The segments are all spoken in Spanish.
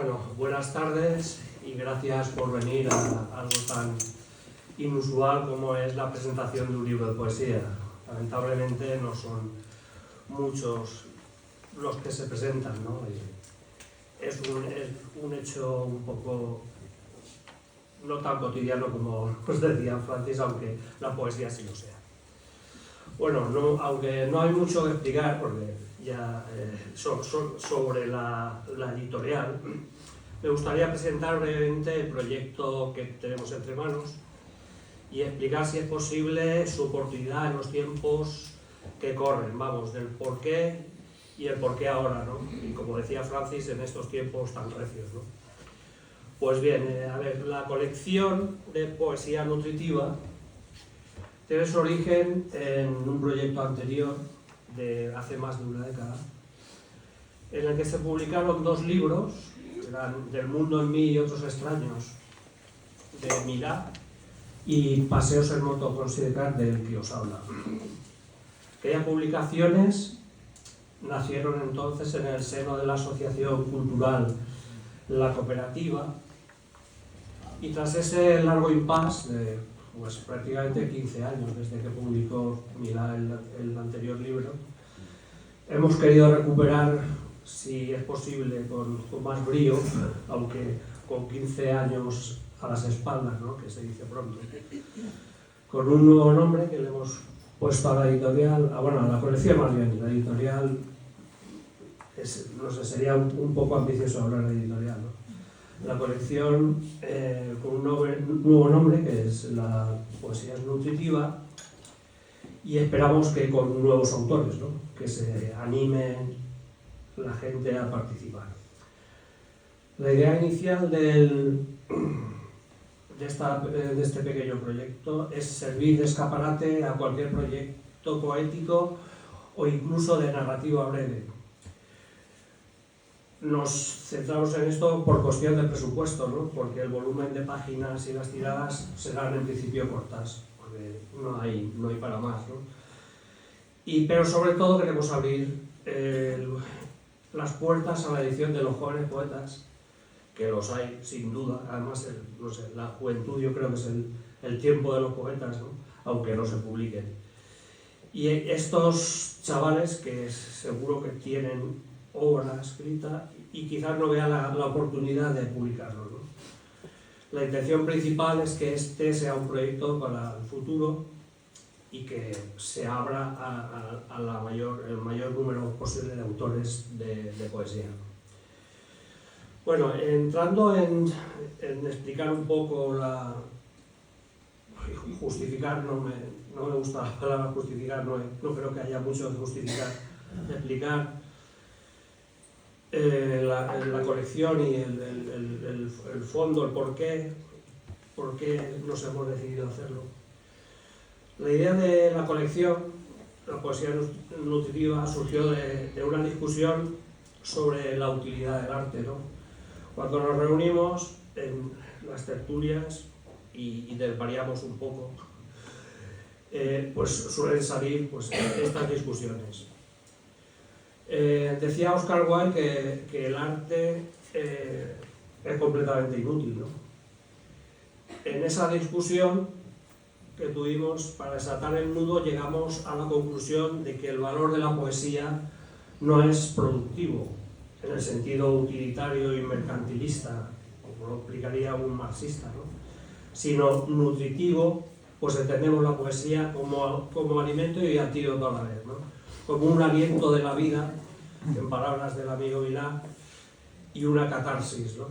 Bueno, buenas tardes y gracias por venir a algo tan inusual como es la presentación de un libro de poesía. Lamentablemente no son muchos los que se presentan, ¿no? Es un hecho un poco no tan cotidiano como os decía Francis, aunque la poesía sí lo sea. Bueno, aunque no hay mucho que explicar, porque ya sobre la editorial, me gustaría presentar brevemente el proyecto que tenemos entre manos y explicar, si es posible, su oportunidad en los tiempos que corren, vamos, del porqué y el porqué ahora, ¿no? Y como decía Francis, en estos tiempos tan recios, ¿no? Pues bien, a ver, la colección de poesía nutritiva tiene su origen en un proyecto anterior, de hace más de una década, en el que se publicaron dos libros, eran Del mundo en mí y otros extraños, de Milá, y Paseos en moto con Sidecar, del que os habla. Aquellas publicaciones nacieron entonces en el seno de la Asociación Cultural La Cooperativa, y tras ese largo impasse de pues prácticamente 15 años desde que publicó Milá el anterior libro, hemos querido recuperar, si es posible, con más brío, aunque con 15 años a las espaldas, ¿no? Que se dice pronto, con un nuevo nombre que le hemos puesto a la editorial, a la colección más bien. La editorial, no sé, sería un poco ambicioso hablar de editorial, ¿no? La colección con un nuevo nombre, que es La poesía nutritiva, y esperamos que con nuevos autores, ¿no? Que se anime la gente a participar. La idea inicial de este pequeño proyecto es servir de escaparate a cualquier proyecto poético o incluso de narrativa breve. Nos centramos en esto por cuestión de presupuesto, ¿no? Porque el volumen de páginas y las tiradas serán en principio cortas, porque no hay para más, ¿no? Pero sobre todo queremos abrir las puertas a la edición de los jóvenes poetas, que los hay sin duda. Además, no sé, la juventud yo creo que es el tiempo de los poetas, ¿no? Aunque no se publiquen. Y estos chavales que seguro que tienen obra escrita y quizás no vean la oportunidad de publicarlo, ¿no? La intención principal es que este sea un proyecto para el futuro y que se abra a el mayor número posible de autores de poesía. Bueno, entrando en explicar un poco justificar, no me gusta la palabra justificar, no creo que haya mucho que justificar, de explicar la colección y el fondo, el por qué nos hemos decidido hacerlo. La idea de la colección, la poesía nutritiva, surgió de una discusión sobre la utilidad del arte, ¿no? Cuando nos reunimos en las tertulias y desvariamos un poco, pues suelen salir pues estas discusiones. Decía Oscar Wilde que el arte es completamente inútil, ¿no? En esa discusión que tuvimos, para desatar el nudo, llegamos a la conclusión de que el valor de la poesía no es productivo, en el sentido utilitario y mercantilista, como lo explicaría un marxista, ¿no? Sino nutritivo, pues entendemos la poesía como alimento y antídoto a la vez, ¿no? Como un aliento de la vida, en palabras del amigo Milá, y una catarsis, ¿no?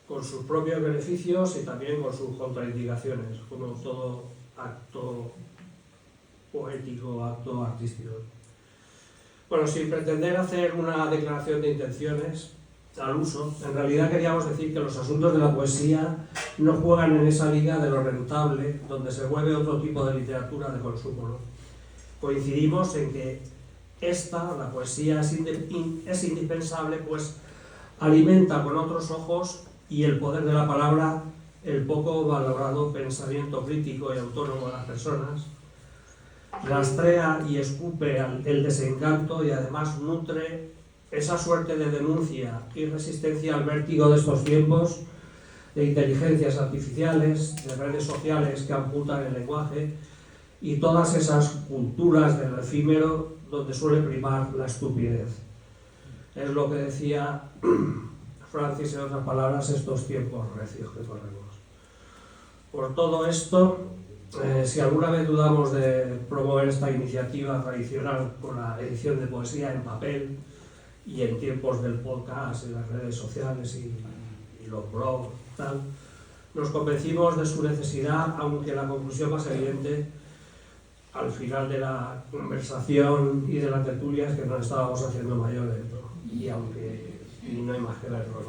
Con sus propios beneficios y también con sus contraindicaciones, como todo acto poético, acto artístico. Bueno, sin pretender hacer una declaración de intenciones al uso, en realidad queríamos decir que los asuntos de la poesía no juegan en esa liga de lo rentable, donde se mueve otro tipo de literatura de consumo, ¿no? Coincidimos en que la poesía es indispensable, pues alimenta con otros ojos y el poder de la palabra el poco valorado pensamiento crítico y autónomo de las personas, rastrea y escupe el desencanto y además nutre esa suerte de denuncia y resistencia al vértigo de estos tiempos, de inteligencias artificiales, de redes sociales que amputan el lenguaje y todas esas culturas del efímero donde suele primar la estupidez. Es lo que decía Francis, en otras palabras, estos tiempos recios que corremos. Por todo esto, si alguna vez dudamos de promover esta iniciativa tradicional con la edición de poesía en papel y en tiempos del podcast, en las redes sociales y los blogs, tal, nos convencimos de su necesidad, aunque la conclusión más evidente al final de la conversación y de la tertulia es que nos estábamos haciendo mayores, ¿no? Y no hay más que verlo.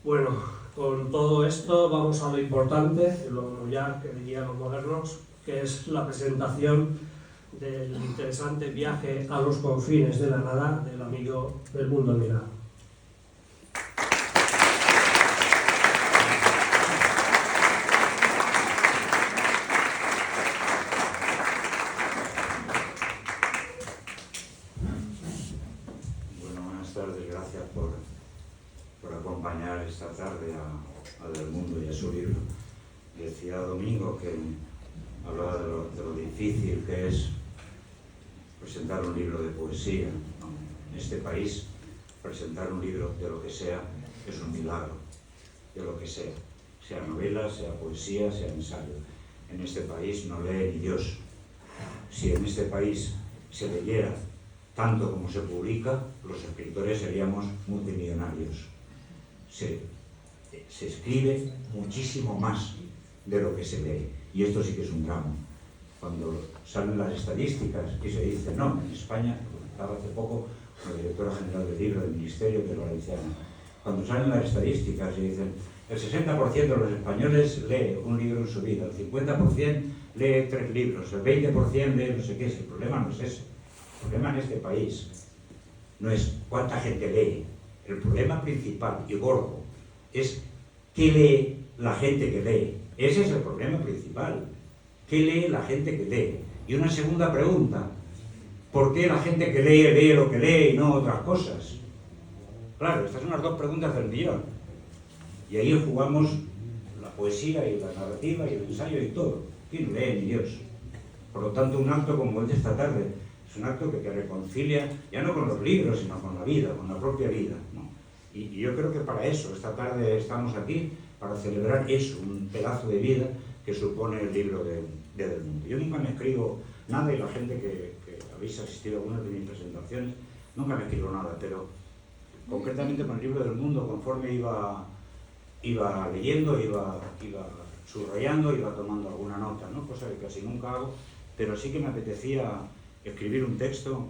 Bueno, con todo esto vamos a lo importante, lo ya que dirían los modernos, que es la presentación del interesante viaje a los confines de la nada del amigo del mundo Milá. Esta tarde a Del Mundo y a su libro. Decía Domingo que hablaba de lo difícil que es presentar un libro de poesía, ¿no? En este país, presentar un libro de lo que sea es un milagro, de lo que sea novela, sea poesía, sea ensayo. En este país no lee ni Dios. Si en este país se leyera tanto como se publica, los escritores seríamos multimillonarios. Se escribe muchísimo más de lo que se lee, y esto sí que es un drama. Cuando salen las estadísticas y se dice, no, en España, estaba hace poco con la directora general del libro del Ministerio de Valenciano, cuando salen las estadísticas y dicen, el 60% de los españoles lee un libro en su vida, el 50% lee 3 libros, el 20% lee no sé qué. El problema no es ese. El problema en este país no es cuánta gente lee. El problema principal y gordo es qué lee la gente que lee. Ese es el problema principal. ¿Qué lee la gente que lee? Y una segunda pregunta, ¿por qué la gente que lee lo que lee y no otras cosas? Claro, estas son las 2 preguntas del millón. Y ahí jugamos la poesía y la narrativa y el ensayo y todo. ¿Quién no lee ni Dios? Por lo tanto, un acto como el de esta tarde es un acto que reconcilia, ya no con los libros, sino con la vida, con la propia vida, ¿no? Y yo creo que para eso, esta tarde estamos aquí, para celebrar eso, un pedazo de vida que supone el libro de Del Mundo. Yo nunca me escribo nada, y la gente que habéis asistido a algunas de mis presentaciones, nunca me escribo nada, pero concretamente con el libro del Mundo, conforme iba leyendo, iba subrayando, iba tomando alguna nota, ¿no? Cosa que casi nunca hago, pero sí que me apetecía escribir un texto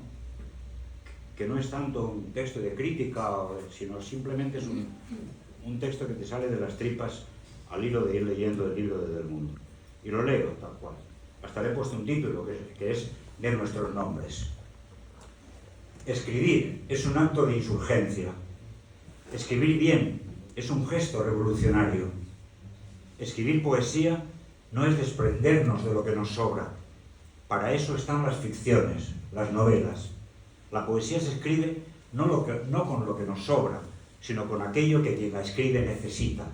que no es tanto un texto de crítica, sino simplemente es un texto que te sale de las tripas al hilo de ir leyendo el libro de Del Mundo. Y lo leo tal cual. Hasta le he puesto un título que es de nuestros nombres. Escribir es un acto de insurgencia. Escribir bien es un gesto revolucionario. Escribir poesía no es desprendernos de lo que nos sobra. Para eso están las ficciones, las novelas. La poesía se escribe no con lo que nos sobra, sino con aquello que quien la escribe necesita.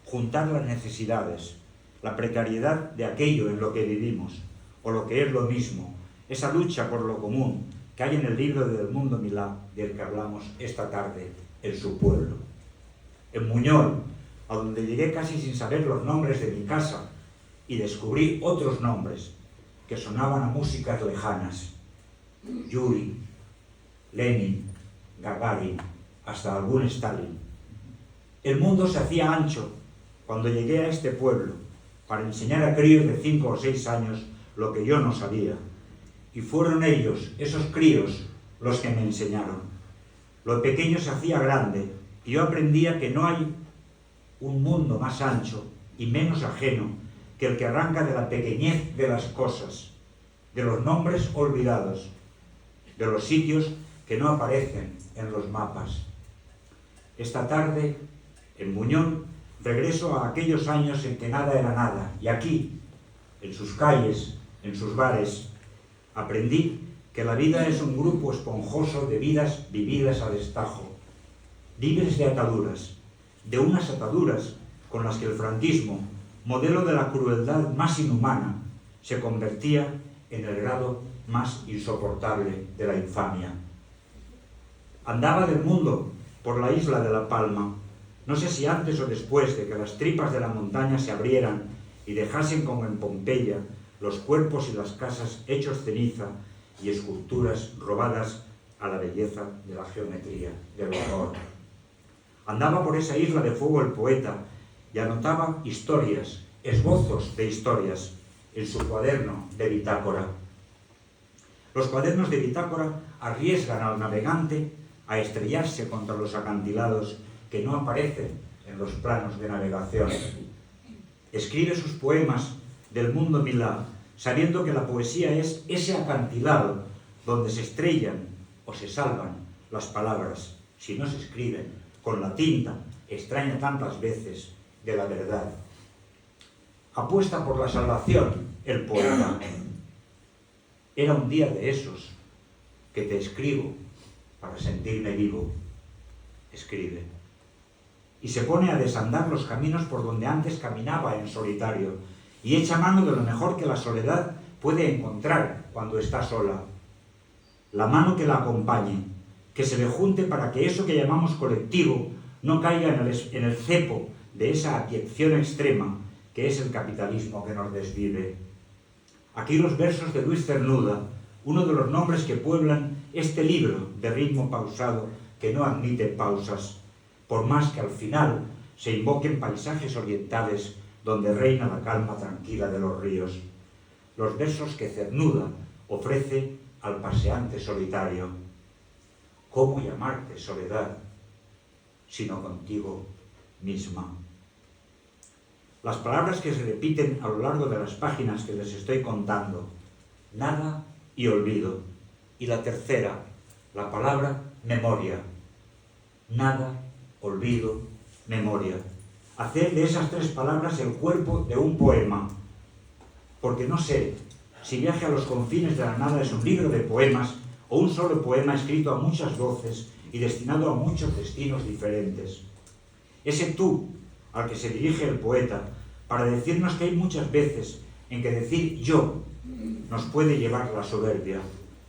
Juntar las necesidades, la precariedad de aquello en lo que vivimos, o lo que es lo mismo, esa lucha por lo común que hay en el libro de Del Mundo Milá, del que hablamos esta tarde, en su pueblo. En Muñol, a donde llegué casi sin saber los nombres de mi casa, y descubrí otros nombres que sonaban a músicas lejanas. Yuri, Lenin, Gagarin, hasta algún Stalin. El mundo se hacía ancho cuando llegué a este pueblo para enseñar a críos de 5 o 6 años lo que yo no sabía. Y fueron ellos, esos críos, los que me enseñaron. Lo pequeño se hacía grande y yo aprendía que no hay un mundo más ancho y menos ajeno que el que arranca de la pequeñez de las cosas, de los nombres olvidados, de los sitios que no aparecen en los mapas. Esta tarde, en Muñol, regreso a aquellos años en que nada era nada, y aquí, en sus calles, en sus bares, aprendí que la vida es un grupo esponjoso de vidas vividas a destajo, libres de ataduras, de unas ataduras con las que el franquismo, modelo de la crueldad más inhumana, se convertía en el grado más insoportable de la infamia. Andaba del mundo por la isla de La Palma, no sé si antes o después de que las tripas de la montaña se abrieran y dejasen como en Pompeya los cuerpos y las casas hechos ceniza y esculturas robadas a la belleza de la geometría, del horror. Andaba por esa isla de fuego el poeta y anotaba historias, esbozos de historias, en su cuaderno de bitácora. Los cuadernos de bitácora arriesgan al navegante a estrellarse contra los acantilados que no aparecen en los planos de navegación. Escribe sus poemas del mundo milá, sabiendo que la poesía es ese acantilado donde se estrellan o se salvan las palabras, si no se escriben con la tinta extraña tantas veces de la verdad. Apuesta por la salvación el poeta. Era un día de esos que te escribo para sentirme vivo. Escribe. Y se pone a desandar los caminos por donde antes caminaba en solitario y echa mano de lo mejor que la soledad puede encontrar cuando está sola. La mano que la acompañe, que se le junte para que eso que llamamos colectivo no caiga en el cepo de esa abyección extrema que es el capitalismo que nos desvive. Aquí los versos de Luis Cernuda, uno de los nombres que pueblan este libro de ritmo pausado que no admite pausas, por más que al final se invoquen paisajes orientales donde reina la calma tranquila de los ríos. Los versos que Cernuda ofrece al paseante solitario. ¿Cómo llamarte soledad, sino contigo misma? Las palabras que se repiten a lo largo de las páginas que les estoy contando: nada y olvido. Y la tercera, la palabra memoria. Nada, olvido, memoria. Hacer de esas tres palabras el cuerpo de un poema. Porque no sé si Viaje a los confines de la nada es un libro de poemas o un solo poema escrito a muchas voces y destinado a muchos destinos diferentes. Ese tú al que se dirige el poeta para decirnos que hay muchas veces en que decir yo nos puede llevar a la soberbia,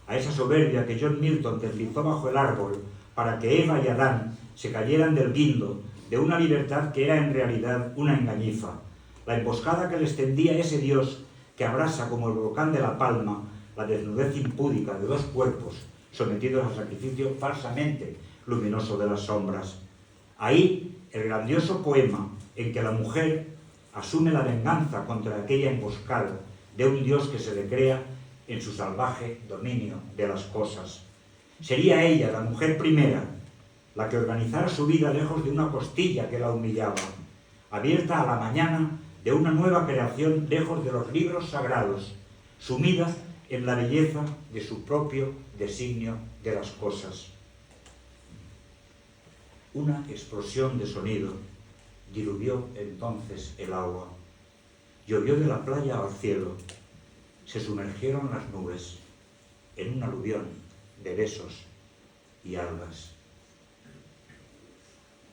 a esa soberbia que John Milton deslizó bajo el árbol para que Eva y Adán se cayeran del guindo de una libertad que era en realidad una engañifa, la emboscada que les tendía ese Dios que abrasa como el volcán de La Palma la desnudez impúdica de dos cuerpos sometidos al sacrificio falsamente luminoso de las sombras. Ahí el grandioso poema en que la mujer asume la venganza contra aquella emboscada de un Dios que se le crea en su salvaje dominio de las cosas. Sería ella, la mujer primera, la que organizara su vida lejos de una costilla que la humillaba, abierta a la mañana de una nueva creación lejos de los libros sagrados, sumida en la belleza de su propio designio de las cosas. Una explosión de sonido diluvió entonces el agua. Llovió de la playa al cielo. Se sumergieron las nubes en un aluvión de besos y algas.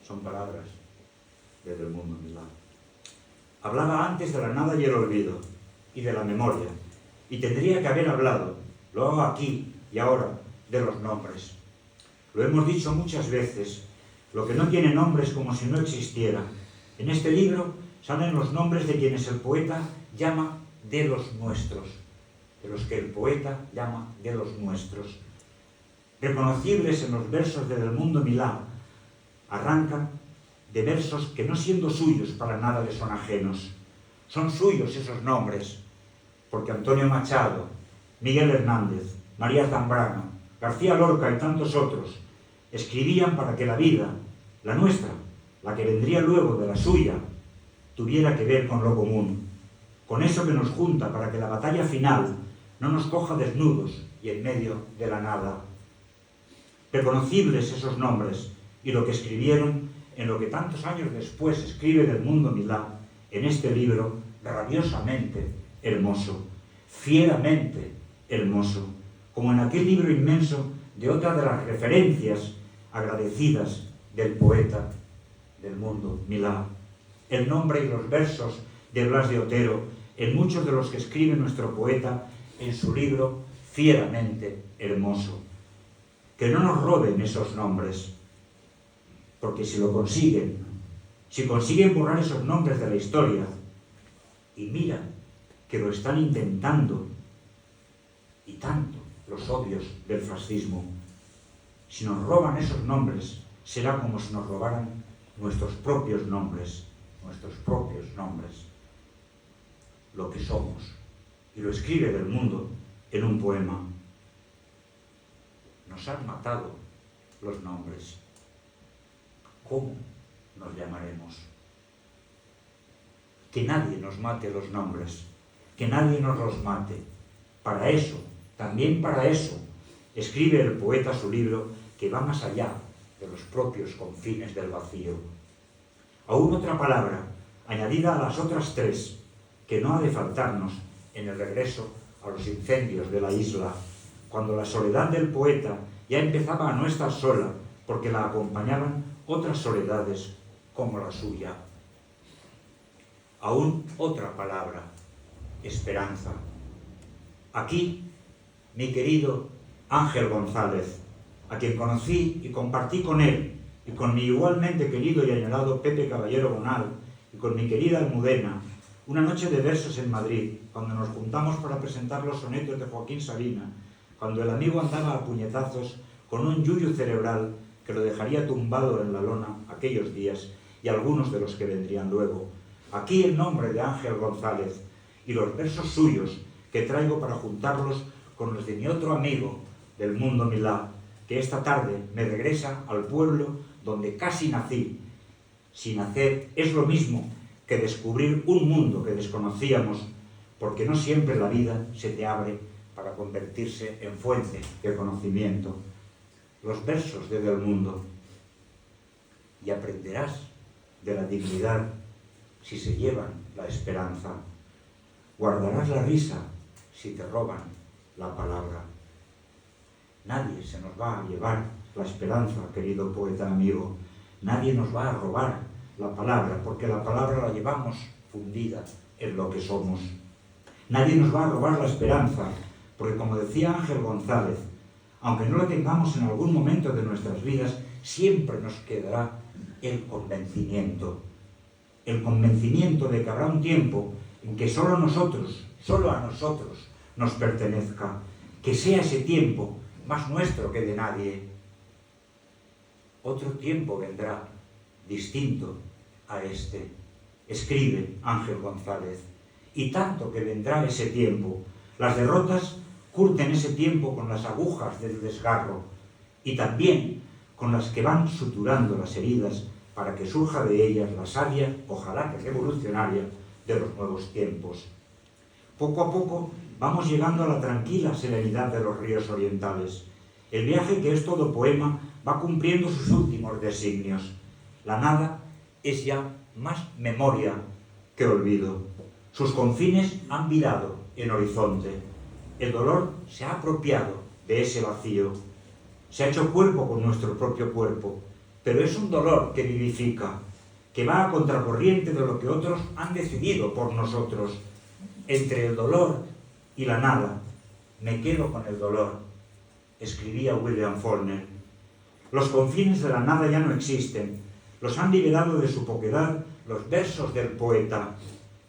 Son palabras desde el mundo milá. Hablaba antes de la nada y el olvido, y de la memoria, y tendría que haber hablado, lo hago aquí y ahora, de los nombres. Lo hemos dicho muchas veces, lo que no tiene nombre es como si no existiera. En este libro salen los nombres de quienes el poeta llama de los nuestros, de los que el poeta llama de los nuestros. Reconocibles en los versos de Del Mundo Milá, arrancan de versos que no siendo suyos para nada le son ajenos. Son suyos esos nombres, porque Antonio Machado, Miguel Hernández, María Zambrano, García Lorca y tantos otros escribían para que la vida, la nuestra, la que vendría luego de la suya, tuviera que ver con lo común, con eso que nos junta para que la batalla final no nos coja desnudos y en medio de la nada. Reconocibles esos nombres y lo que escribieron en lo que tantos años después escribe Del Mundo Milá, en este libro rabiosamente hermoso, fieramente hermoso, como en aquel libro inmenso de otra de las referencias agradecidas del poeta del mundo, Milá, el nombre y los versos de Blas de Otero en muchos de los que escribe nuestro poeta en su libro fieramente hermoso. Que no nos roben esos nombres, porque si lo consiguen, si consiguen borrar esos nombres de la historia, y mira que lo están intentando, y tanto los odios del fascismo, si nos roban esos nombres, será como si nos robaran nuestros propios nombres, lo que somos. Y lo escribe del mundo en un poema. Nos han matado los nombres. ¿Cómo nos llamaremos? Que nadie nos mate los nombres, que nadie nos los mate. Para eso, también para eso, escribe el poeta su libro que va más allá de los propios confines del vacío. Aún otra palabra, añadida a las otras tres, que no ha de faltarnos en el regreso a los incendios de la isla, cuando la soledad del poeta ya empezaba a no estar sola, porque la acompañaban otras soledades como la suya. Aún otra palabra, esperanza. Aquí, mi querido Ángel González, a quien conocí y compartí con él, y con mi igualmente querido y añorado Pepe Caballero Bonal, y con mi querida Almudena, una noche de versos en Madrid, cuando nos juntamos para presentar los sonetos de Joaquín Sabina, cuando el amigo andaba a puñetazos con un yuyu cerebral que lo dejaría tumbado en la lona aquellos días y algunos de los que vendrían luego. Aquí el nombre de Ángel González y los versos suyos que traigo para juntarlos con los de mi otro amigo del mundo Milá, que esta tarde me regresa al pueblo donde casi nací. Si nacer es lo mismo que descubrir un mundo que desconocíamos, porque no siempre la vida se te abre para convertirse en fuente de conocimiento. Los versos de Del Mundo. Y aprenderás de la dignidad si se llevan la esperanza. Guardarás la risa si te roban la palabra. Nadie se nos va a llevar la esperanza, querido poeta amigo. Nadie nos va a robar la palabra, porque la palabra la llevamos fundida en lo que somos. Nadie nos va a robar la esperanza, porque como decía Ángel González, aunque no la tengamos en algún momento de nuestras vidas, siempre nos quedará el convencimiento de que habrá un tiempo en que solo a nosotros nos pertenezca, que sea ese tiempo más nuestro que de nadie. Otro tiempo vendrá, distinto a este, escribe Ángel González, y tanto que vendrá ese tiempo. Las derrotas curten ese tiempo con las agujas del desgarro y también con las que van suturando las heridas para que surja de ellas la savia, ojalá que revolucionaria, de los nuevos tiempos. Poco a poco vamos llegando a la tranquila serenidad de los ríos orientales. El viaje, que es todo poema, va cumpliendo sus últimos designios. La nada es ya más memoria que olvido. Sus confines han virado en horizonte. El dolor se ha apropiado de ese vacío. Se ha hecho cuerpo con nuestro propio cuerpo, pero es un dolor que vivifica, que va a contracorriente de lo que otros han decidido por nosotros. Entre el dolor y la nada, me quedo con el dolor, escribía William Faulkner. Los confines de la nada ya no existen. Los han liberado de su poquedad los versos del poeta,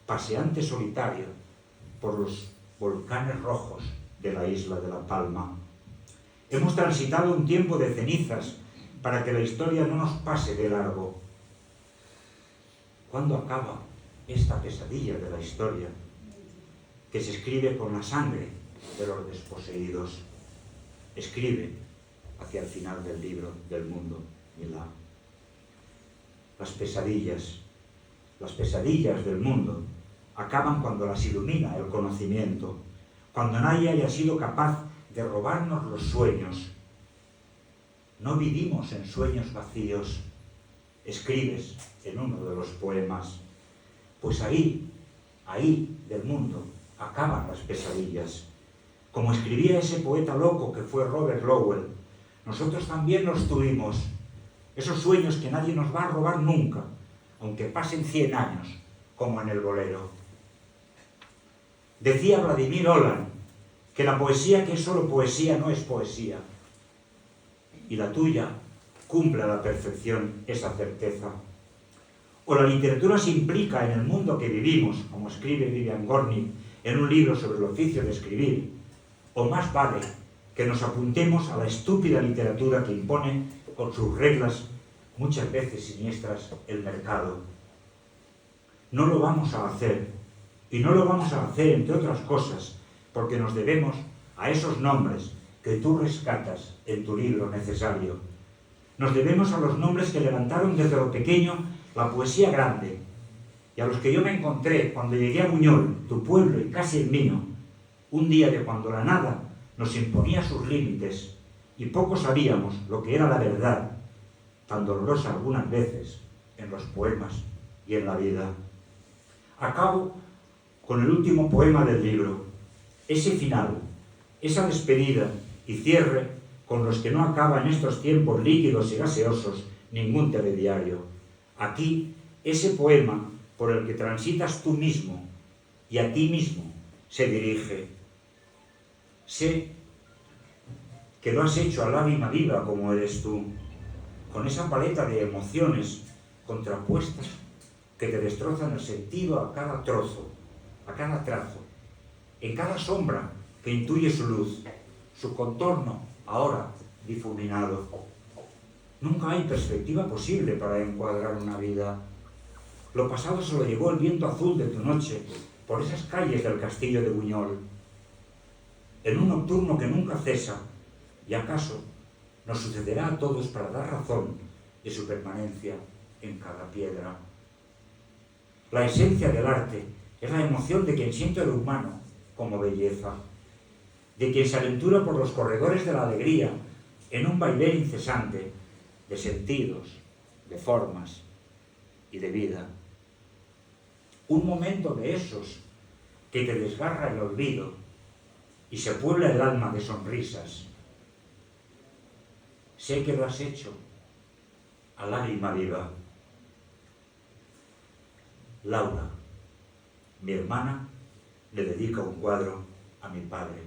paseante solitario por los volcanes rojos de la isla de La Palma. Hemos transitado un tiempo de cenizas para que la historia no nos pase de largo. ¿Cuándo acaba esta pesadilla de la historia que se escribe con la sangre de los desposeídos? Escribe hacia el final del libro del mundo, Milá. Las pesadillas del mundo acaban cuando las ilumina el conocimiento, cuando nadie haya sido capaz de robarnos los sueños. No vivimos en sueños vacíos, escribes en uno de los poemas. Pues ahí del mundo acaban las pesadillas, Como escribía ese poeta loco que fue Robert Lowell, nosotros también los tuvimos, esos sueños que nadie nos va a robar nunca, aunque pasen 100 años, como en el bolero. Decía Vladimir Olan que la poesía que es solo poesía no es poesía. Y la tuya cumple a la perfección esa certeza. O la literatura se implica en el mundo que vivimos, como escribe Vivian Gornick en un libro sobre el oficio de escribir, o más vale que nos apuntemos a la estúpida literatura que impone con sus reglas, muchas veces siniestras, el mercado. No lo vamos a hacer, y no lo vamos a hacer, entre otras cosas, porque nos debemos a esos nombres que tú rescatas en tu libro necesario. Nos debemos a los nombres que levantaron desde lo pequeño la poesía grande, y a los que yo me encontré cuando llegué a Buñol, tu pueblo y casi el mío, un día de cuando la nada nos imponía sus límites y poco sabíamos lo que era la verdad, tan dolorosa algunas veces en los poemas y en la vida. Acabo con el último poema del libro, ese final, esa despedida y cierre con los que no acaba en estos tiempos líquidos y gaseosos ningún telediario. Aquí, ese poema por el que transitas tú mismo y a ti mismo se dirige. Sé que lo has hecho a lágrima viva como eres tú, con esa paleta de emociones contrapuestas que te destrozan el sentido a cada trozo, a cada trazo, en cada sombra que intuye su luz, su contorno ahora difuminado. Nunca hay perspectiva posible para encuadrar una vida. Lo pasado se lo llevó el viento azul de tu noche por esas calles del castillo de Buñol, en un nocturno que nunca cesa, y acaso nos sucederá a todos para dar razón de su permanencia en cada piedra. La esencia del arte es la emoción de quien siente lo humano como belleza, de quien se aventura por los corredores de la alegría en un vaivén incesante de sentidos, de formas y de vida. Un momento de esos que te desgarra el olvido y se puebla el alma de sonrisas. Sé que lo has hecho a lágrima viva. Laura, mi hermana, le dedica un cuadro a mi padre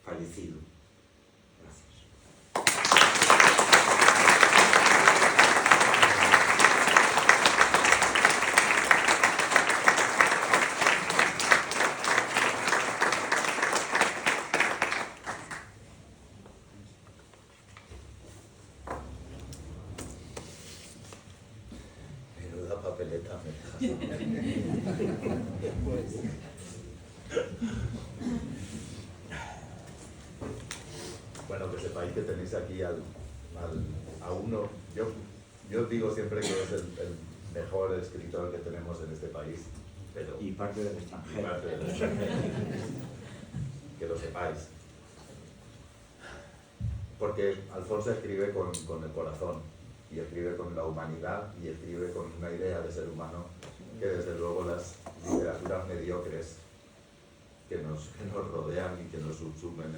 fallecido. Menuda papeleta me dejas. Bueno, que sepáis que tenéis aquí a uno. Yo digo siempre que es el mejor escritor que tenemos en este país. Pero, Y parte del extranjero. Que lo sepáis. Porque Alfonso escribe con el corazón, y escribe con la humanidad, y escribe con una idea de ser humano que desde luego las literaturas mediocres que nos rodean y que nos subsumen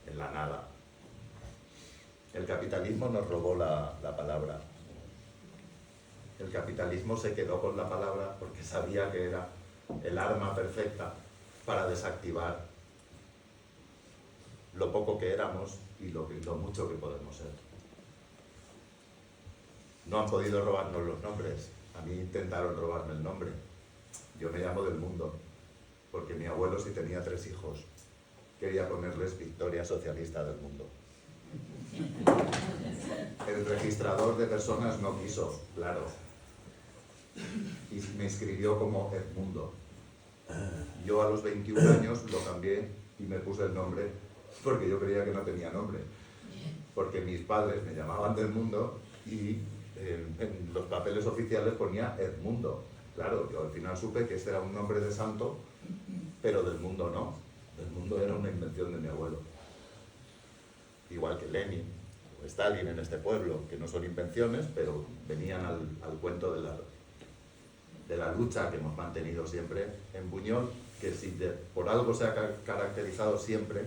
en la nada. El capitalismo nos robó la palabra. El capitalismo se quedó con la palabra porque sabía que era el arma perfecta para desactivar lo poco que éramos y lo mucho que podemos ser. No han podido robarnos los nombres. A mí intentaron robarme el nombre. Yo me llamo Del Mundo, porque mi abuelo, si tenía 3 hijos, quería ponerles Victoria Socialista del Mundo. El registrador de personas no quiso, claro, y me inscribió como Edmundo. Yo a los 21 años lo cambié y me puse el nombre porque yo creía que no tenía nombre, porque mis padres me llamaban Del Mundo y en los papeles oficiales ponía Edmundo. Claro, yo al final supe que este era un nombre de santo, pero Del Mundo no. Del Mundo era una invención de mi abuelo. Igual que Lenin o Stalin en este pueblo, que no son invenciones, pero venían al cuento de la... de la lucha que hemos mantenido siempre en Buñol, que si por algo se ha caracterizado siempre,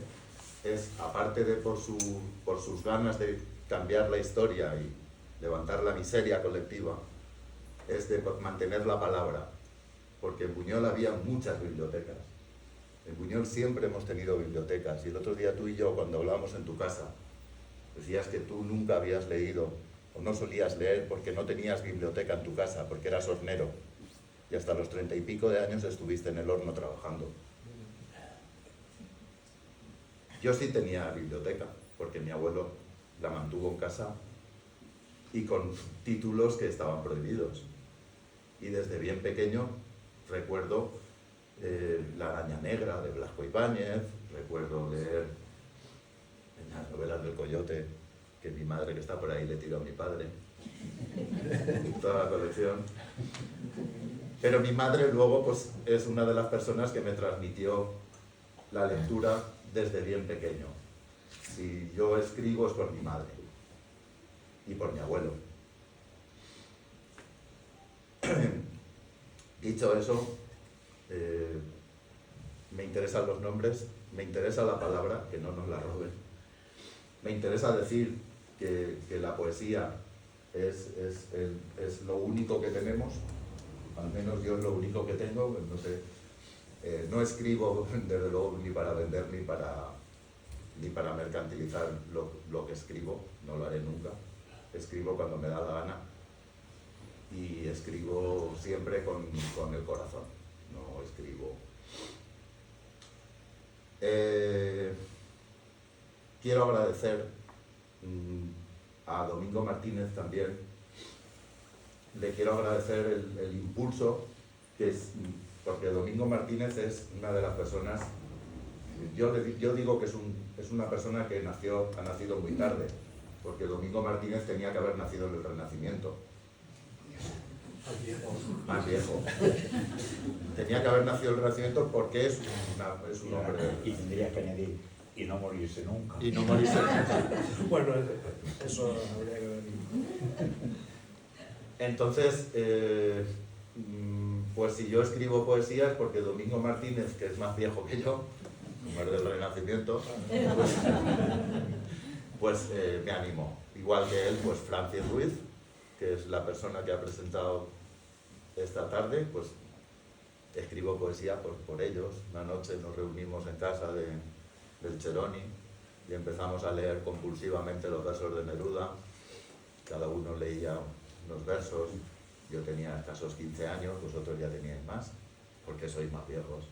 es, aparte de por sus ganas de cambiar la historia y levantar la miseria colectiva, es de mantener la palabra, porque en Buñol había muchas bibliotecas. En Buñol siempre hemos tenido bibliotecas, y el otro día tú y yo, cuando hablábamos en tu casa, decías que tú nunca habías leído, o no solías leer porque no tenías biblioteca en tu casa, porque eras hornero, y hasta los 30 y pico de años estuviste en el horno trabajando. Yo sí tenía biblioteca, porque mi abuelo la mantuvo en casa y con títulos que estaban prohibidos. Y desde bien pequeño recuerdo La araña negra de Blasco Ibáñez, recuerdo leer las novelas del Coyote, que mi madre, que está por ahí, le tiró a mi padre, toda la colección. Pero mi madre luego pues, es una de las personas que me transmitió la lectura desde bien pequeño. Si yo escribo es por mi madre y por mi abuelo. Dicho eso, me interesan los nombres, me interesa la palabra, que no nos la roben. Me interesa decir que la poesía es lo único que tenemos, al menos yo es lo único que tengo, pues no sé. No escribo, desde luego, ni para vender ni para mercantilizar lo que escribo, no lo haré nunca. Escribo cuando me da la gana y escribo siempre con el corazón, no escribo. Quiero agradecer a Domingo Martínez también. Le quiero agradecer el impulso que es, porque Domingo Martínez es una de las personas, yo digo que es una persona que ha nacido muy tarde, porque Domingo Martínez tenía que haber nacido en el Renacimiento. Más viejo. Tenía que haber nacido en el Renacimiento porque es un hombre. Y tendría que añadir, y no morirse nunca. Y no morirse nunca. Bueno, eso habría que ver. Entonces, pues si yo escribo poesía es porque Domingo Martínez, que es más viejo que yo, como es del Renacimiento, pues me animó. Igual que él, pues Francis Ruiz, que es la persona que ha presentado esta tarde, pues escribo poesía por ellos. Una noche nos reunimos en casa del Cheroni y empezamos a leer compulsivamente los versos de Neruda. Cada uno leía unos versos. Yo tenía escasos 15 años, vosotros ya teníais más, porque sois más viejos.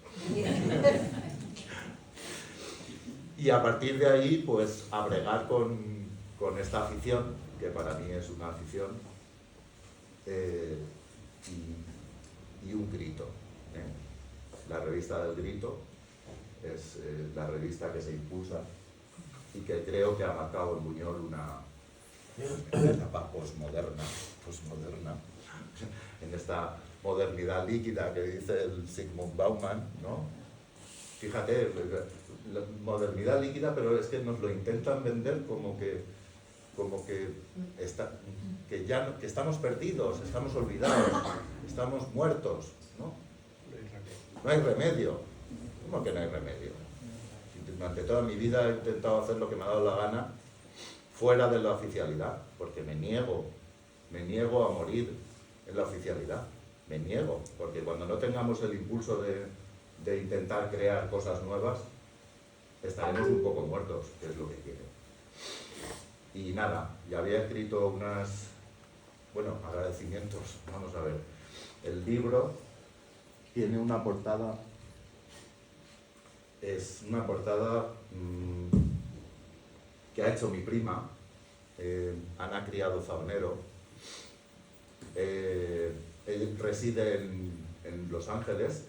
Y a partir de ahí, pues a bregar con esta afición, que para mí es una afición, y un grito. La revista del Grito es la revista que se impulsa y que creo que ha marcado en Buñol una etapa posmoderna, en esta modernidad líquida que dice el Zygmunt Bauman, ¿no? Fíjate, la modernidad líquida, pero es que nos lo intentan vender como que estamos perdidos, estamos olvidados, estamos muertos, ¿no? No hay remedio. ¿Cómo que no hay remedio? Durante toda mi vida he intentado hacer lo que me ha dado la gana fuera de la oficialidad, porque me niego a morir en la oficialidad. Me niego, porque cuando no tengamos el impulso de intentar crear cosas nuevas, estaremos un poco muertos, que es lo que quiero. Y nada, ya había escrito agradecimientos. Vamos a ver. El libro tiene una portada, es una portada que ha hecho mi prima, Ana Criado Zaunero. Él reside en Los Ángeles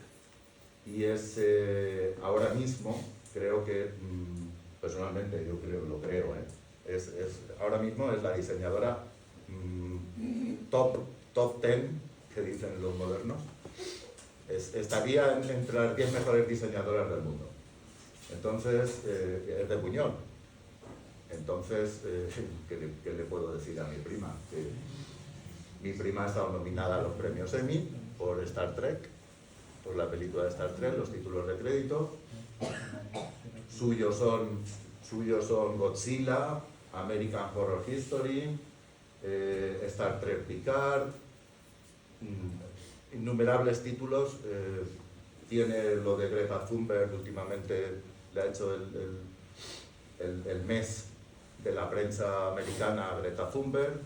y es ahora mismo, creo que, personalmente yo lo creo, ahora mismo es la diseñadora top 10, que dicen los modernos. Estaría entre las 10 mejores diseñadoras del mundo. Entonces, es de Buñol. Entonces, ¿qué le puedo decir a mi prima? Que mi prima ha estado nominada a los premios Emmy, por Star Trek, por la película de Star Trek, los títulos de crédito. Suyos son Godzilla, American Horror History, Star Trek Picard, innumerables títulos. Tiene lo de Greta Thunberg, últimamente le ha hecho el mes de la prensa americana a Greta Thunberg.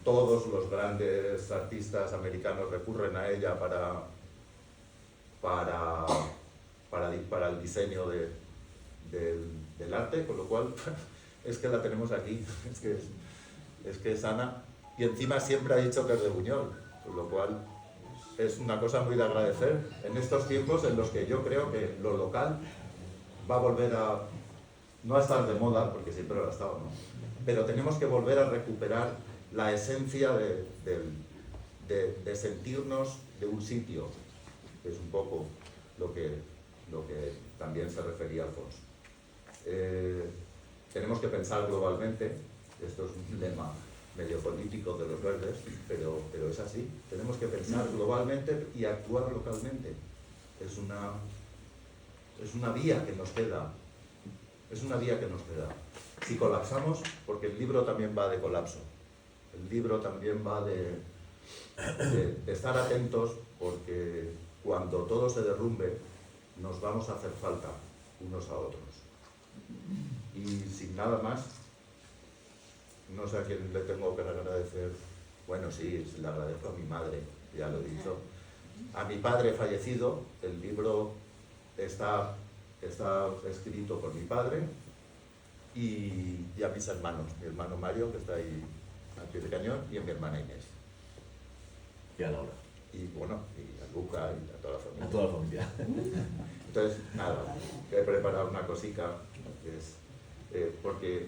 Todos los grandes artistas americanos recurren a ella para el diseño del arte, con lo cual es que la tenemos aquí, es que es Ana, y encima siempre ha dicho que es de Buñol, con lo cual es una cosa muy de agradecer en estos tiempos en los que yo creo que lo local va a volver no a estar de moda, porque siempre lo ha estado, ¿no? Pero tenemos que volver a recuperar la esencia de sentirnos de un sitio, que es un poco lo que también se refería Alfonso. Tenemos que pensar globalmente, esto es un lema medio político de los verdes, pero es así. Tenemos que pensar globalmente y actuar localmente. Es una vía que nos queda. Es una vía que nos queda. Si colapsamos, porque el libro también va de colapso. El libro también va de estar atentos, porque cuando todo se derrumbe, nos vamos a hacer falta unos a otros. Y sin nada más, no sé a quién le tengo que agradecer. Bueno, sí, le agradezco a mi madre, ya lo he dicho. A mi padre fallecido, el libro está escrito por mi padre, y a mis hermanos, mi hermano Mario, que está ahí al pie de cañón, y a mi hermana Inés. Y a Laura. Y bueno, y a Luca y a toda la familia. A toda la familia. Entonces, nada, he preparado una cosica, que es, porque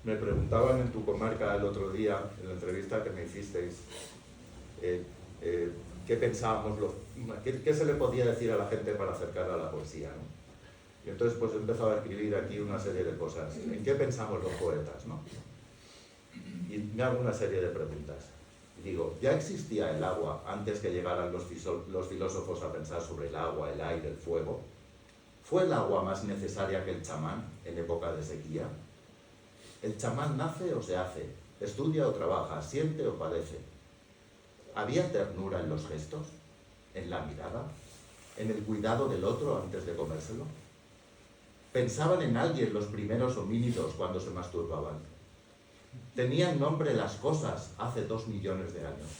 me preguntaban en tu comarca el otro día, en la entrevista que me hicisteis, qué pensábamos, qué se le podía decir a la gente para acercar a la poesía, ¿no? Y entonces pues he empezado a escribir aquí una serie de cosas. ¿En qué pensamos los poetas, no? Y me hago una serie de preguntas. Digo, ¿ya existía el agua antes que llegaran los filósofos a pensar sobre el agua, el aire, el fuego? ¿Fue el agua más necesaria que el chamán en época de sequía? ¿El chamán nace o se hace? ¿Estudia o trabaja? ¿Siente o padece? ¿Había ternura en los gestos? ¿En la mirada? ¿En el cuidado del otro antes de comérselo? ¿Pensaban en alguien los primeros homínidos cuando se masturbaban? ¿Tenían nombre las cosas hace 2 millones de años?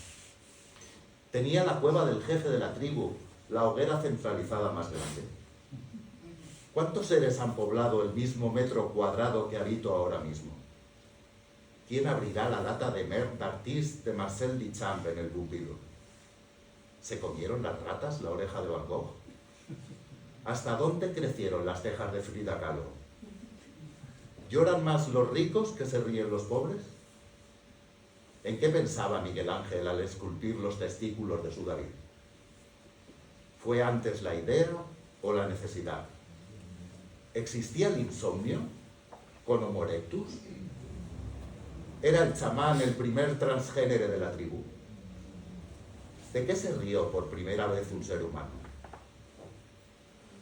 ¿Tenía la cueva del jefe de la tribu la hoguera centralizada más grande? ¿Cuántos seres han poblado el mismo metro cuadrado que habito ahora mismo? ¿Quién abrirá la lata de Mer d'Artiste de Marcel Duchamp en el Bourbilo? ¿Se comieron las ratas la oreja de Van Gogh? ¿Hasta dónde crecieron las cejas de Frida Kahlo? ¿Lloran más los ricos que se ríen los pobres? ¿En qué pensaba Miguel Ángel al esculpir los testículos de su David? ¿Fue antes la idea o la necesidad? ¿Existía el insomnio con Homo erectus? ¿Era el chamán el primer transgénero de la tribu? ¿De qué se rió por primera vez un ser humano?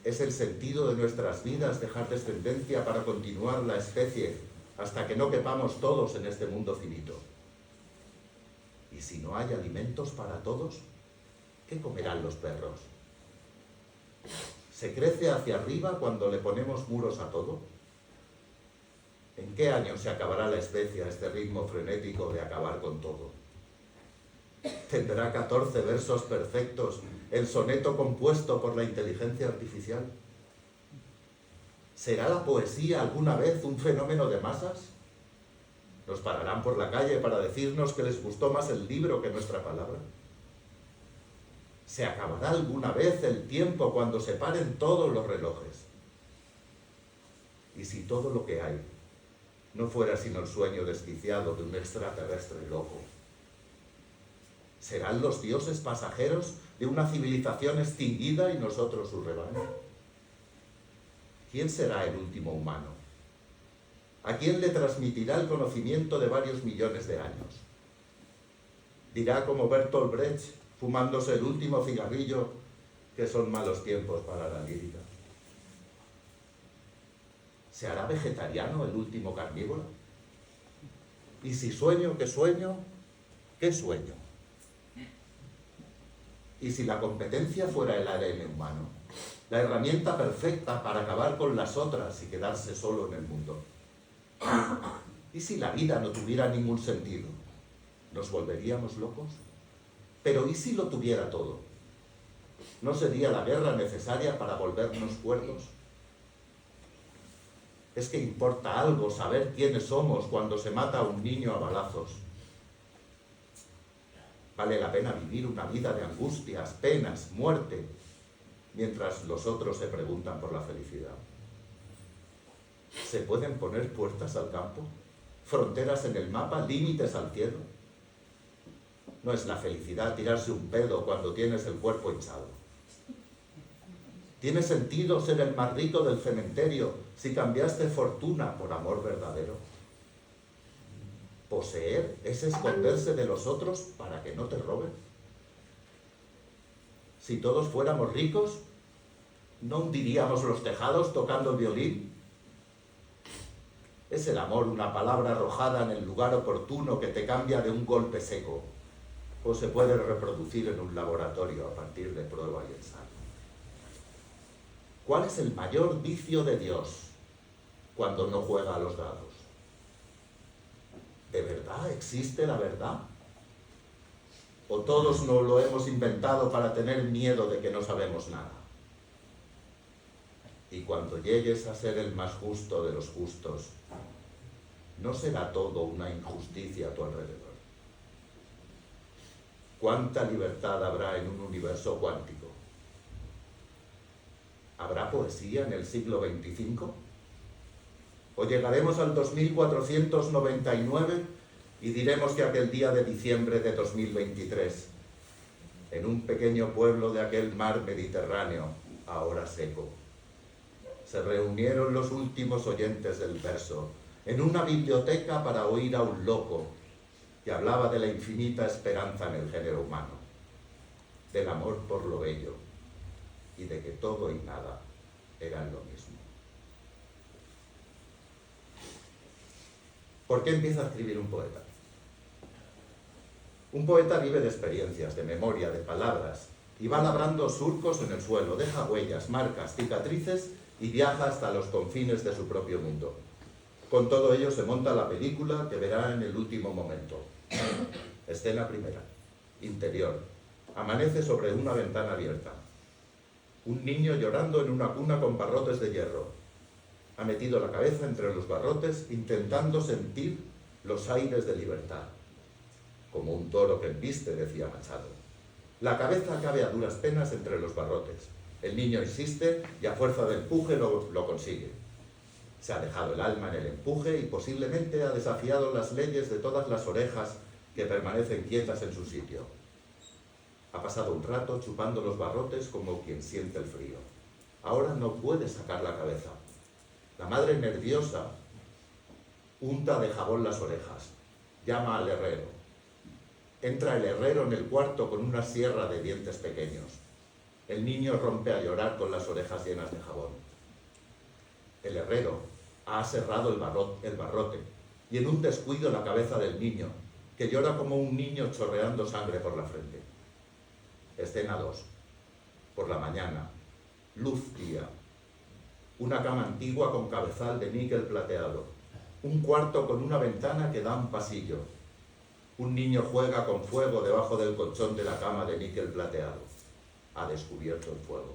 ¿Es el sentido de nuestras vidas dejar descendencia para continuar la especie hasta que no quepamos todos en este mundo finito? ¿Y si no hay alimentos para todos, qué comerán los perros? ¿Se crece hacia arriba cuando le ponemos muros a todo? ¿En qué año se acabará la especie a este ritmo frenético de acabar con todo? ¿Tendrá 14 versos perfectos el soneto compuesto por la inteligencia artificial? ¿Será la poesía alguna vez un fenómeno de masas? ¿Nos pararán por la calle para decirnos que les gustó más el libro que nuestra palabra? ¿Se acabará alguna vez el tiempo cuando se paren todos los relojes? ¿Y si todo lo que hay no fuera sino el sueño desquiciado de un extraterrestre loco? ¿Serán los dioses pasajeros de una civilización extinguida y nosotros su rebaño? ¿Quién será el último humano? ¿A quién le transmitirá el conocimiento de varios millones de años? Dirá como Bertolt Brecht, fumándose el último cigarrillo, que son malos tiempos para la lírica. ¿Se hará vegetariano el último carnívoro? Y si sueño, ¿qué sueño? ¿Qué sueño? Y si la competencia fuera el ADN humano, la herramienta perfecta para acabar con las otras y quedarse solo en el mundo. ¿Y si la vida no tuviera ningún sentido? ¿Nos volveríamos locos? Pero ¿y si lo tuviera todo? ¿No sería la guerra necesaria para volvernos cuerdos? ¿Es que importa algo saber quiénes somos cuando se mata a un niño a balazos? ¿Vale la pena vivir una vida de angustias, penas, muerte, mientras los otros se preguntan por la felicidad? ¿Se pueden poner puertas al campo? ¿Fronteras en el mapa? ¿Límites al cielo? No es la felicidad tirarse un pedo cuando tienes el cuerpo hinchado. ¿Tiene sentido ser el más rico del cementerio si cambiaste fortuna por amor verdadero? ¿Poseer es esconderse de los otros para que no te roben? Si todos fuéramos ricos, ¿no hundiríamos los tejados tocando el violín? ¿Es el amor una palabra arrojada en el lugar oportuno que te cambia de un golpe seco? ¿O se puede reproducir en un laboratorio a partir de prueba y ensayo? ¿Cuál es el mayor vicio de Dios cuando no juega a los dados? ¿De verdad existe la verdad? ¿O todos nos lo hemos inventado para tener miedo de que no sabemos nada? Y cuando llegues a ser el más justo de los justos, ¿no será todo una injusticia a tu alrededor? ¿Cuánta libertad habrá en un universo cuántico? ¿Habrá poesía en el siglo XXV? ¿O llegaremos al 2499 y diremos que aquel día de diciembre de 2023, en un pequeño pueblo de aquel mar Mediterráneo, ahora seco, se reunieron los últimos oyentes del verso en una biblioteca para oír a un loco que hablaba de la infinita esperanza en el género humano, del amor por lo bello y de que todo y nada eran lo mismo? ¿Por qué empieza a escribir un poeta? Un poeta vive de experiencias, de memoria, de palabras, y va labrando surcos en el suelo, deja huellas, marcas, cicatrices y viaja hasta los confines de su propio mundo. Con todo ello se monta la película que verá en el último momento. Escena primera. Interior. Amanece sobre una ventana abierta. Un niño llorando en una cuna con barrotes de hierro. Ha metido la cabeza entre los barrotes intentando sentir los aires de libertad. Como un toro que embiste, decía Machado. La cabeza cabe a duras penas entre los barrotes. El niño insiste y a fuerza de empuje lo consigue. Se ha dejado el alma en el empuje y posiblemente ha desafiado las leyes de todas las orejas que permanecen quietas en su sitio. Ha pasado un rato chupando los barrotes como quien siente el frío. Ahora no puede sacar la cabeza. La madre nerviosa unta de jabón las orejas. Llama al herrero. Entra el herrero en el cuarto con una sierra de dientes pequeños. El niño rompe a llorar con las orejas llenas de jabón. El herrero ha aserrado el barrote y en un descuido la cabeza del niño, que llora como un niño chorreando sangre por la frente. Escena 2. Por la mañana. Luz día. Una cama antigua con cabezal de níquel plateado. Un cuarto con una ventana que da a un pasillo. Un niño juega con fuego debajo del colchón de la cama de níquel plateado. Ha descubierto el fuego.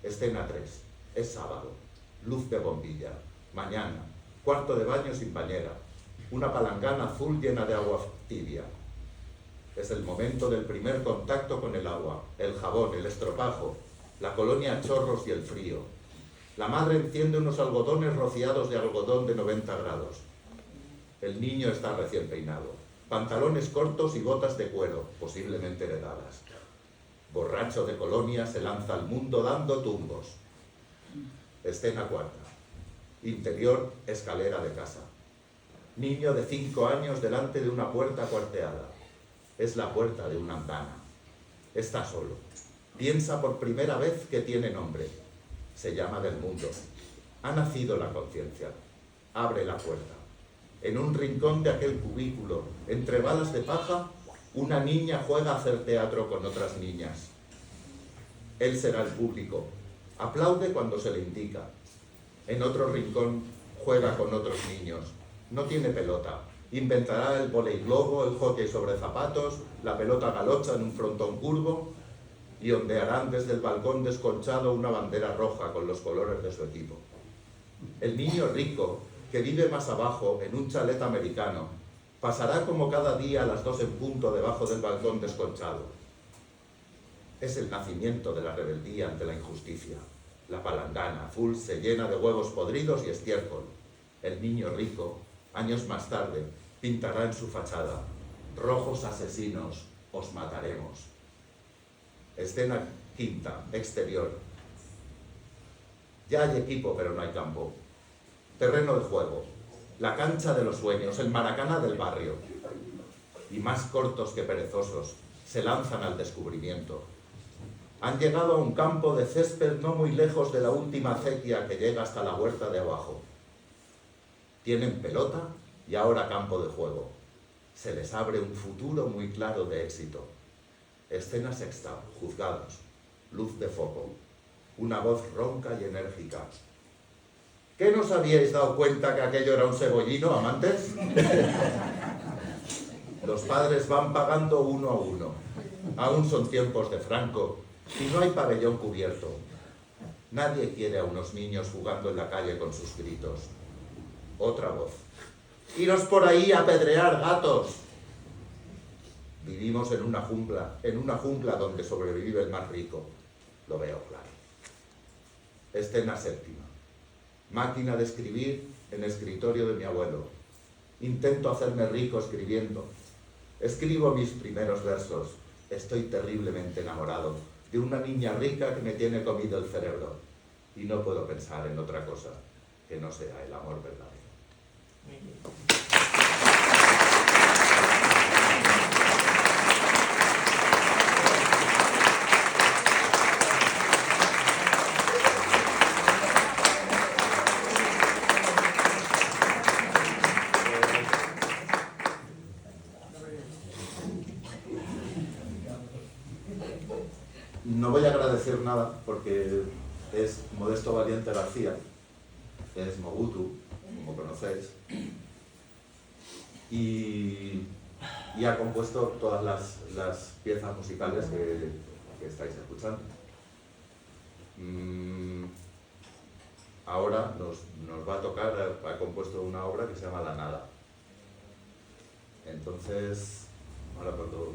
Escena 3. Es sábado. Luz de bombilla. Mañana. Cuarto de baño sin bañera. Una palangana azul llena de agua tibia. Es el momento del primer contacto con el agua, el jabón, el estropajo, la colonia a chorros y el frío. La madre enciende unos algodones rociados de algodón de 90 grados. El niño está recién peinado. Pantalones cortos y botas de cuero, posiblemente heredadas. Borracho de colonia, se lanza al mundo dando tumbos. Escena 4. Interior, escalera de casa. Niño de 5 años delante de una puerta cuarteada. Es la puerta de una andana. Está solo. Piensa por primera vez que tiene nombre. Se llama del mundo. Ha nacido la conciencia. Abre la puerta. En un rincón de aquel cubículo, entre balas de paja, una niña juega a hacer teatro con otras niñas. Él será el público. Aplaude cuando se le indica. En otro rincón juega con otros niños. No tiene pelota. Inventará el voleiglobo, el hockey sobre zapatos, la pelota galocha en un frontón curvo y ondearán desde el balcón desconchado una bandera roja con los colores de su equipo. El niño rico, que vive más abajo en un chalet americano, pasará como cada día a las 2 en punto debajo del balcón desconchado. Es el nacimiento de la rebeldía ante la injusticia. La palangana azul se llena de huevos podridos y estiércol. El niño rico, años más tarde, pintará en su fachada: rojos asesinos, os mataremos. Escena quinta, exterior. Ya hay equipo, pero no hay campo. Terreno de juego, la cancha de los sueños, el Maracana del barrio. Y más cortos que perezosos, se lanzan al descubrimiento. Han llegado a un campo de césped no muy lejos de la última acequia que llega hasta la huerta de abajo. Tienen pelota y ahora campo de juego. Se les abre un futuro muy claro de éxito. Escena sexta, juzgados, luz de foco, una voz ronca y enérgica. ¿Qué no os habíais dado cuenta que aquello era un cebollino, amantes? Los padres van pagando uno a uno. Aún son tiempos de Franco y no hay pabellón cubierto. Nadie quiere a unos niños jugando en la calle con sus gritos. Otra voz. ¡Iros por ahí a apedrear, gatos! Vivimos en una jungla donde sobrevive el más rico. Lo veo claro. Escena séptima. Máquina de escribir en escritorio de mi abuelo. Intento hacerme rico escribiendo. Escribo mis primeros versos. Estoy terriblemente enamorado de una niña rica que me tiene comido el cerebro. Y no puedo pensar en otra cosa que no sea el amor verdadero. No voy a agradecer nada porque es Modesto Valiente García, es Mobutu, como conocéis, y ha compuesto todas las piezas musicales que estáis escuchando. Ahora nos va a tocar, ha compuesto una obra que se llama La Nada. Entonces, ahora cuando...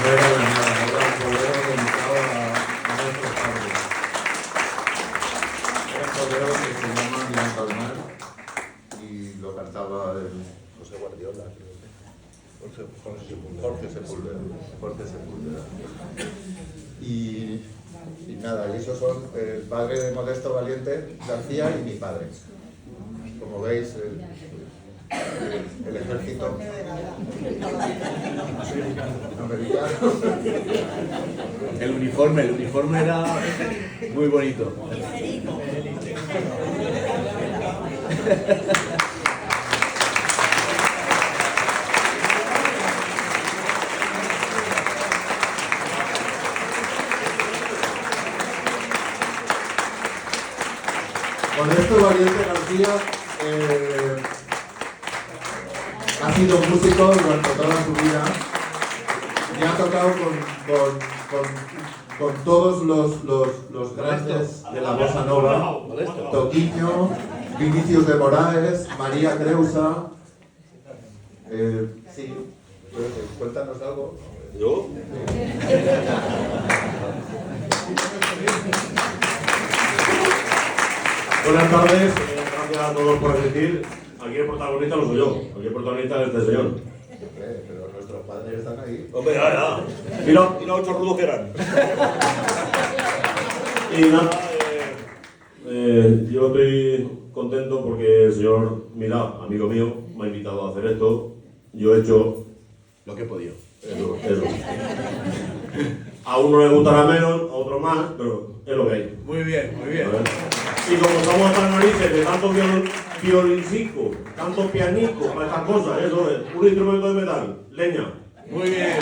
No era La Nada, era un bolero dedicado a nuestros padres. Era un bolero que se llama Mi Palmar y lo cantaba José Guardiola, Jorge Sepúlveda. Y nada, y esos son el padre de Modesto Valiente García y mi padre. Como veis, El ejército americano. El uniforme era muy bonito. Modesto Valiente García ha sido músico durante toda su vida y ha tocado con todos los grandes de la bossa nova: Toquinho, Vinicius de Moraes, María Creusa. Sí, cuéntanos algo. ¿Yo? Buenas tardes, gracias a todos por asistir. Aquí el protagonista no soy yo, aquí el protagonista es este señor. Pero nuestros padres están ahí. Hombre, ya. Y los ocho rudos que eran. Y nada, yo estoy contento porque el señor Milá, amigo mío, me ha invitado a hacer esto. Yo he hecho Lo que he podido. eso. A uno le gustará menos, a otro más, pero es lo que hay. Muy bien, muy bien. ¿Vale? Y como estamos hasta narices de tanto violincico, tanto pianico, para estas cosas, eso es, un instrumento de metal, leña. Muy bien.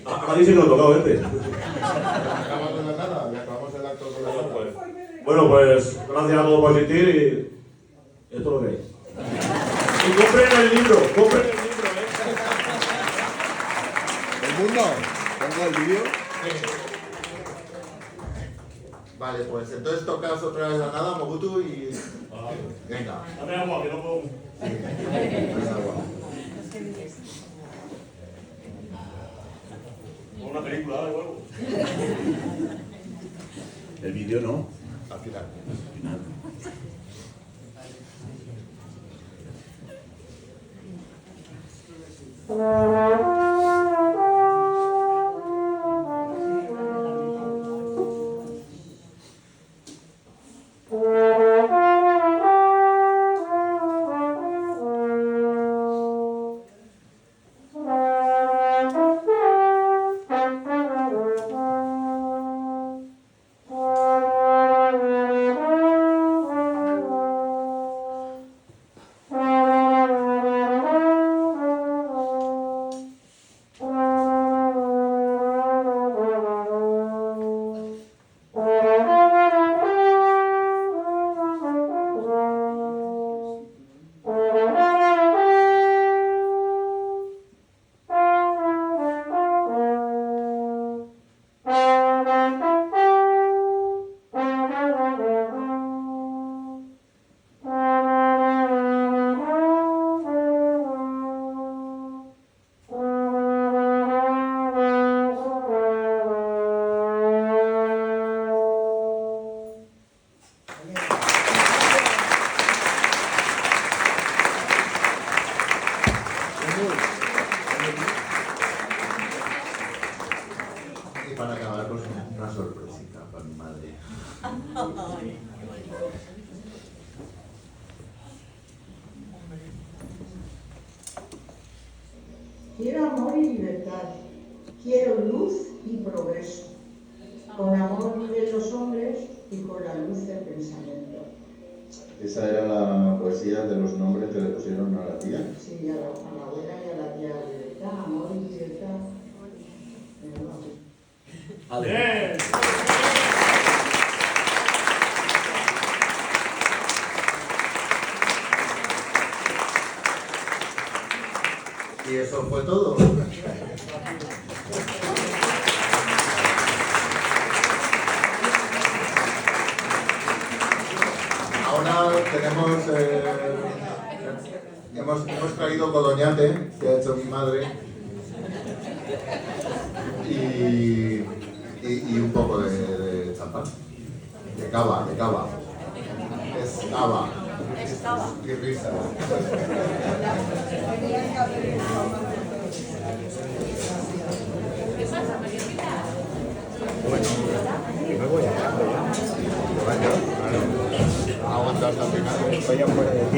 A nadie se lo ha tocado este. Acabamos de la nada, y acabamos el acto con la nada. Bueno, pues gracias a todos por asistir y esto es lo que hay. Y compren el libro, El mundo. ¿Pongo el vídeo? Vale, pues entonces tocas otra vez la nada, Mobutu, y... Venga. Dame agua, que no puedo. Sí, pues agua. Una película, de huevo. El vídeo no. Al final. Y para acabar, pues una sorpresita para mi madre. Quiero amor y libertad, quiero luz y progreso. Con amor viven los hombres y con la luz el pensamiento. Esa era la poesía de los nombres que le pusieron a la tía. Sí, a la abuela y a la tía, libertad, amor y libertad. Ale. Y eso fue todo. Ahora tenemos, hemos traído codoñate que ha hecho mi madre y un poco de champán, de cava. Es cava. Qué risa. Bueno, pues ya puede decir.